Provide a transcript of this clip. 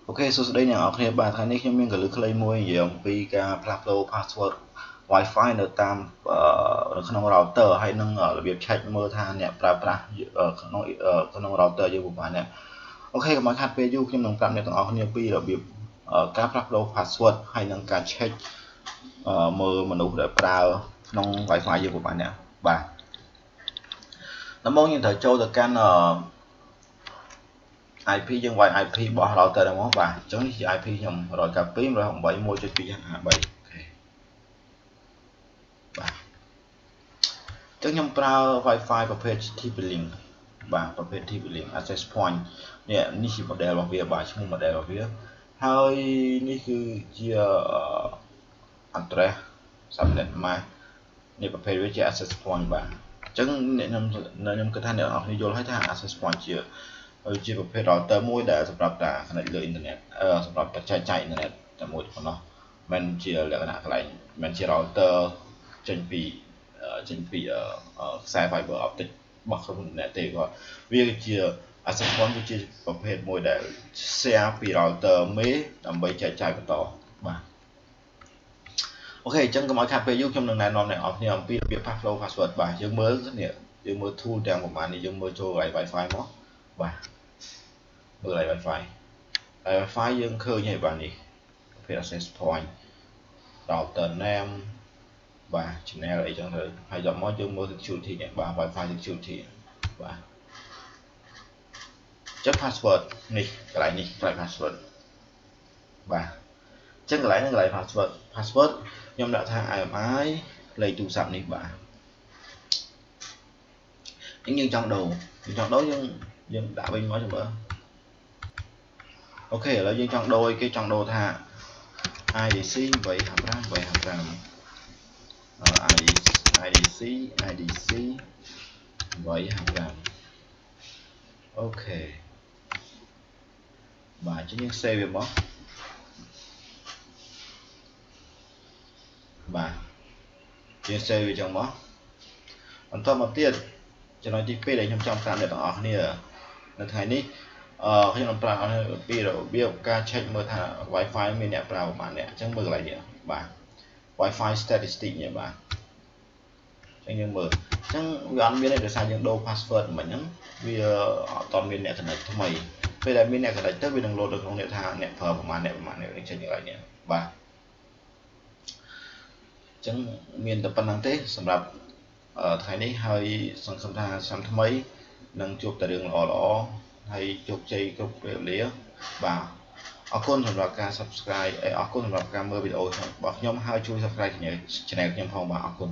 Ok, số đây là ở đây bạn thấy này mình có lưới clay môi gì không? Vì cái platform password Wi-Fi ở tam ở trong router hay nâng ở việc check mơ than nè, ở trong router như của bạn nè. Ok, các bạn hát về du khi mình làm này tổng ở này là việc cái platform password hay nâng cả check mơ mình đủ để trong Wi-Fi như của bạn nè. Bạn nó mong như thời châu được can IP យើងវាយ IP របស់ router ហ្នឹងមកបាទអញ្ចឹងនេះជា IP ខ្ញុំ192.168.2.7 អូខេបាទអញ្ចឹងខ្ញុំប្រើ Wi-Fi ប្រភេទ TP-Link បាទប្រភេទ TP-Link access point នេះជា model របស់វាបាទឈ្មោះ model របស់វាហើយនេះគឺជា address subnet mask នេះប្រភេទវាជា access point បាទអញ្ចឹងខ្ញុំគិតថាអ្នកនរគ្នាយល់ហើយថា access point ជាប្រភេទ router មួយដែលសម្រាប់ការ connect លើ internet សម្រាប់ចែកចាយ internet តែមួយប៉ុណ្ណោះមិនជាលក្ខណៈកន្លែងមិនជា router ចេញពីខ្សែ fiber optic របស់ក្រុមហ៊ុន internet ទេគាត់វាជា access point វាជាប្រភេទមួយដែល share ពី router មេដើម្បីចែកចាយបន្តបាទអូខេអញ្ចឹងកុំឲ្យខាត់ពេលយូរខ្ញុំនឹងណែនាំអ្នកនរគ្នាអំពីរបៀប password បាទយើងមើលនេះយើងមើល tool ទាំងប្រមាណនេះយើងមើលចូល Wi-Fi មកបាទមើល Wi-Fi យើងឃើញហើយបាទនេះប្រភេទ access point router name បាទ channel អីចឹងទៅហើយយកមកយើងមើល security នេះបាទ Wi-Fi security បាទចុច password នេះកន្លែងនេះកន្លែង password បាទអញ្ចឹងកន្លែងហ្នឹងកន្លែង password ខ្ញុំដាក់ថា IMI លេខទូរស័ព្ទនេះបាទយើងចង់ដូរយើងដាក់វិញមកចាំមើលអូខេឥឡូវយើងចង់ដូរគេចង់ដូរថា IDC 855 IDC 855អូខេបាទអញ្ចឹងយើង save វាមកបាទយើង save វាចឹងមកបន្តមកទៀតចំណុចទី2ដែលខ្ញុំចង់ប្រាប់អ្នកទាំងអស់គ្នានៅថ្ងៃនេះខ្ញុំនឹងប្រាប់អំពីរបៀបការ check មើលថា Wi-Fi មានអ្នកប្រើប្រហែលអ្នកអញ្ចឹងមើលកន្លែងនេះបាទ Wi-Fi statistic នេះបាទអញ្ចឹងយើងមើលអញ្ចឹងវាអត់មានទេដោយសារយើងដូរ password មិញហ្នឹងវាអត់តមានអ្នក connect ថ្មីពេលដែលមានអ្នក connect ទៅវានឹង load នៅក្នុងនេះថាអ្នកប្រើប្រហែលអ្នកចេញកន្លែងនេះបាទអញ្ចឹងមានតែប៉ុណ្្នឹងទេសម្រាប់ថ្ងៃនេះហើយសង្ឃឹមថាឆ្នាំថ្មីនឹងជួបតែរឿងល្អហើយជោគជ័យគ្រប់ពេលវេលាបាទអរគុណសម្រាប់ការ subscribe អរគុណសម្រាប់ការមើលវីដេអូរបស់ខ្ញុំហើយជួយ subscribe channel ខ្ញុំផងបាទអរគុណ